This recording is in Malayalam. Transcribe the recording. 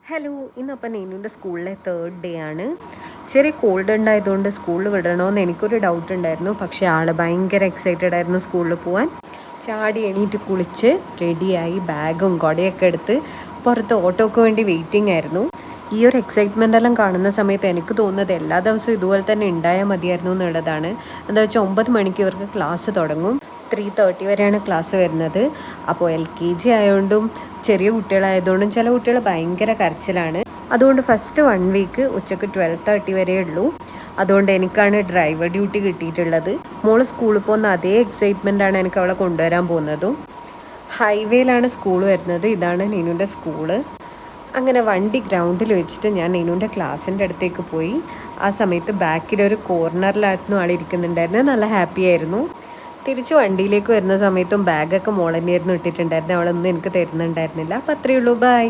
ഹലോ, ഇന്നപ്പം നീനുൻ്റെ സ്കൂളിലെ 3rd ഡേ ആണ്. ചെറിയ കോൾഡ് ഉണ്ടായതുകൊണ്ട് സ്കൂളിൽ വിടണമെന്ന് എനിക്കൊരു ഡൗട്ട് ഉണ്ടായിരുന്നു. പക്ഷേ ആൾ ഭയങ്കര എക്സൈറ്റഡ് ആയിരുന്നു സ്കൂളിൽ പോകാൻ. ചാടി എണീറ്റ് കുളിച്ച് റെഡിയായി ബാഗും കുടയൊക്കെ എടുത്ത് പുറത്ത് ഓട്ടോക്ക് വേണ്ടി വെയിറ്റിംഗ് ആയിരുന്നു. ഈ ഒരു എക്സൈറ്റ്മെൻ്റ് എല്ലാം കാണുന്ന സമയത്ത് എനിക്ക് തോന്നുന്നത് എല്ലാ ദിവസവും ഇതുപോലെ തന്നെ ഉണ്ടായാൽ മതിയായിരുന്നു എന്നുള്ളതാണ്. എന്താ വെച്ചാൽ 9 മണിക്ക് ഇവർക്ക് ക്ലാസ് തുടങ്ങും. 3:30 വരെയാണ് ക്ലാസ് വരുന്നത്. അപ്പോൾ LKG ആയതുകൊണ്ടും ചെറിയ കുട്ടികളായതുകൊണ്ടും ചില കുട്ടികൾ ഭയങ്കര കരച്ചിലാണ്. അതുകൊണ്ട് ഫസ്റ്റ് 1 വീക്ക് ഉച്ചയ്ക്ക് 12:30 വരെ ഉള്ളൂ. അതുകൊണ്ട് എനിക്കാണ് ഡ്രൈവർ ഡ്യൂട്ടി കിട്ടിയിട്ടുള്ളത്. മോള് സ്കൂളിൽ പോകുന്ന അതേ എക്സൈറ്റ്മെൻറ്റാണ് എനിക്ക് അവളെ കൊണ്ടുവരാൻ പോകുന്നതും. ഹൈവേയിലാണ് സ്കൂൾ വരുന്നത്. ഇതാണ് നീനുൻ്റെ സ്കൂള്. അങ്ങനെ വണ്ടി ഗ്രൗണ്ടിൽ വെച്ചിട്ട് ഞാൻ നീനുൻ്റെ ക്ലാസ്സിൻ്റെ അടുത്തേക്ക് പോയി. ആ സമയത്ത് ബാക്കിലൊരു കോർണറിലായിരുന്നു ആളിരിക്കുന്നുണ്ടായിരുന്നത്. നല്ല ഹാപ്പി ആയിരുന്നു. തിരിച്ച് വണ്ടിയിലേക്ക് വരുന്ന സമയത്തും ബാഗൊക്കെ മോൾ തന്നെയായിരുന്നു ഇട്ടിട്ടുണ്ടായിരുന്നത്. അവളൊന്നും എനിക്ക് തരുന്നുണ്ടായിരുന്നില്ല. അപ്പോൾ അത്രയേ ഉള്ളൂ. ബൈ.